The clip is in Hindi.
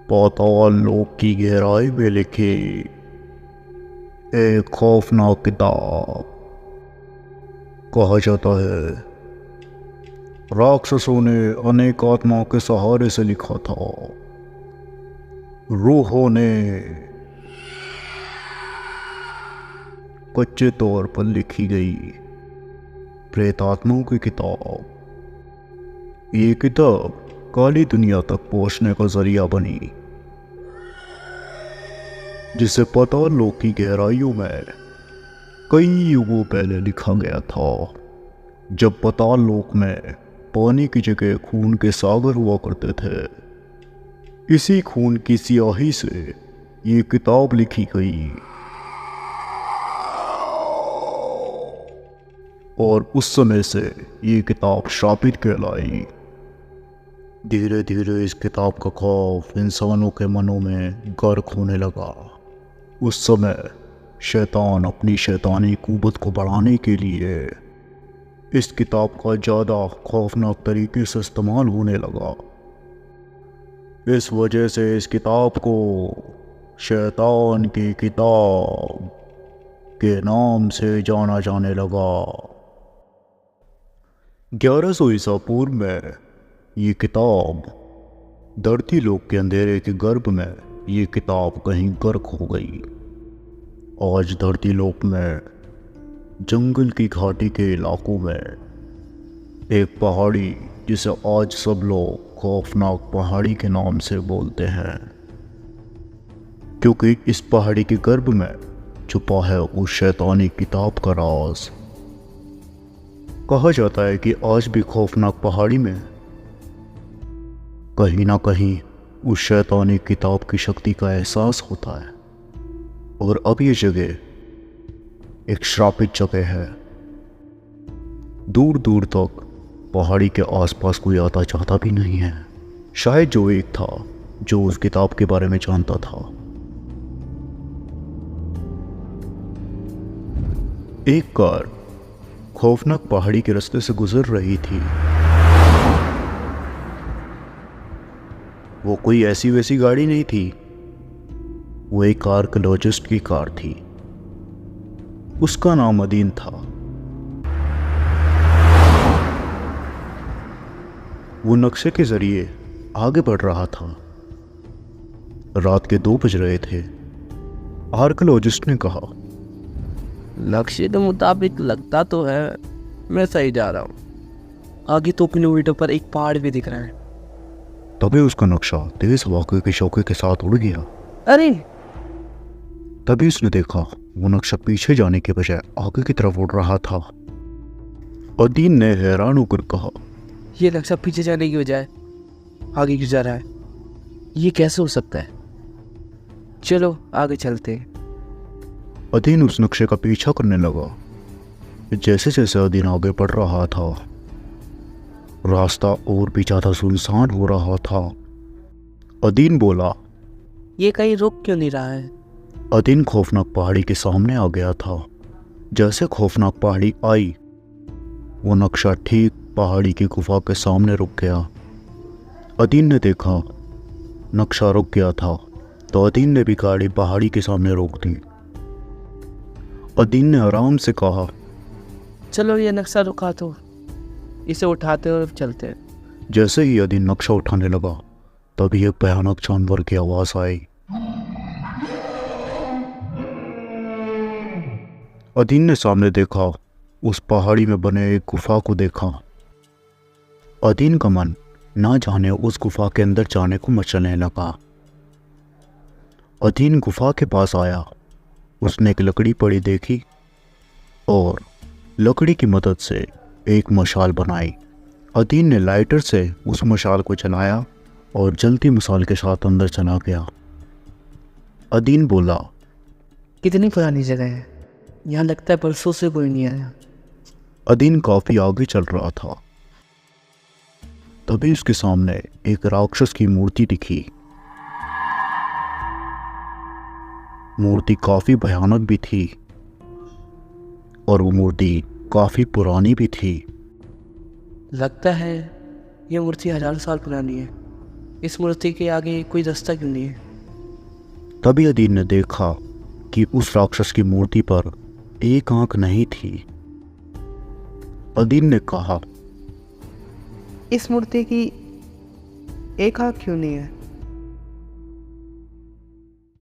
पाताल लोक की गहराई में लिखी एक खौफनाक किताब। कहा जाता है राक्षसों ने अनेक आत्माओं के सहारे से लिखा था। रूहों ने कच्चे तौर पर लिखी गई प्रेतात्माओं की किताब। ये किताब काली दुनिया तक पहुंचने का जरिया बनी, जिसे पाताल लोक की गहराइयों में कई युगों पहले लिखा गया था, जब पाताल लोक में पानी की जगह खून के सागर हुआ करते थे। इसी खून की स्याही से ये किताब लिखी गई और उस समय से ये किताब श्रापित कहलाई। धीरे धीरे इस किताब का खौफ इंसानों के मनों में गर्क होने लगा। उस समय शैतान अपनी शैतानी कुव्वत को बढ़ाने के लिए इस किताब का ज़्यादा खौफनाक तरीके से इस्तेमाल होने लगा। इस वजह से इस किताब को शैतान की किताब के नाम से जाना जाने लगा। 1100 ईसा पूर्व में ये किताब धरती लोक के अंधेरे के गर्भ में ये किताब कहीं गर्क हो गई। आज धरती लोक में जंगल की घाटी के इलाकों में एक पहाड़ी, जिसे आज सब लोग खौफनाक पहाड़ी के नाम से बोलते हैं, क्योंकि इस पहाड़ी के गर्भ में छुपा है उस शैतानी किताब का राज। कहा जाता है कि आज भी खौफनाक पहाड़ी में कहीं ना कहीं उस शैतानी किताब की शक्ति का एहसास होता है। और अब ये जगह एक श्रापित जगह है। दूर दूर तक पहाड़ी के आसपास कोई आता जाता भी नहीं है। शायद जो एक था जो उस किताब के बारे में जानता था। एक कार खौफनाक पहाड़ी के रास्ते से गुजर रही थी। वो कोई ऐसी वैसी गाड़ी नहीं थी, वो एक आर्कियोलॉजिस्ट की कार थी। उसका नाम अदीन था। वो नक्शे के जरिए आगे बढ़ रहा था। रात के 2 बज रहे थे। आर्कियोलॉजिस्ट ने कहा, लक्ष्य के मुताबिक लगता तो है मैं सही जा रहा हूँ। आगे 2 किलोमीटर पर एक पहाड़ भी दिख रहा है। तभी उसका नक्शा तेज हवा के शौके के साथ उड़ गया। अरे तभी उसने देखा वो नक्शा पीछे जाने के बजाय आगे की तरफ उड़ रहा था। अदीन ने हैरान होकर कहा, ये नक्शा पीछे जाने की बजाय आगे क्यों जा रहा है? ये कैसे हो सकता है? चलो आगे चलते हैं। अदीन उस नक्शे का पीछा करने लगा। जैसे जैसे अदीन आगे बढ़ रहा था, रास्ता और भी ज्यादा सुनसान हो रहा था। अदीन बोला, ये कहीं रुक क्यों नहीं रहा है? अदीन खौफनाक पहाड़ी के सामने आ गया था। जैसे खौफनाक पहाड़ी आई, वो नक्शा ठीक पहाड़ी की गुफा के सामने रुक गया। अदीन ने देखा नक्शा रुक गया था, तो अदीन ने भी गाड़ी पहाड़ी के सामने रोक दी। अदीन ने आराम से कहा, चलो ये नक्शा रुका तो इसे उठाते और चलते हैं। जैसे ही अदीन नक्शा उठाने लगा, तभी एक भयानक जानवर की आवाज आई। अदीन ने सामने देखा, उस पहाड़ी में बने एक गुफा को देखा। अदीन का मन ना जाने उस गुफा के अंदर जाने को मचलने लगा। अदीन गुफा के पास आया। उसने एक लकड़ी पड़ी देखी और लकड़ी की मदद से एक मशाल बनाई। अदीन ने लाइटर से उस मशाल को जलाया और जलती मशाल के साथ अंदर चला गया। अदीन बोला, कितनी पुरानी जगह है, यहाँ लगता है बरसों से कोई नहीं आया। अदीन काफी आगे चल रहा था। तभी उसके सामने एक राक्षस की मूर्ति दिखी। मूर्ति काफी भयानक भी थी और वो मूर्ति काफी पुरानी भी थी। लगता है ये मूर्ति 1000 साल पुरानी है। इस मूर्ति के आगे कोई रास्ता क्यों नहीं है? तभी अदीन ने देखा कि उस राक्षस की मूर्ति पर एक आंख नहीं थी। अदीन ने कहा, इस मूर्ति की एक आँख क्यों नहीं है?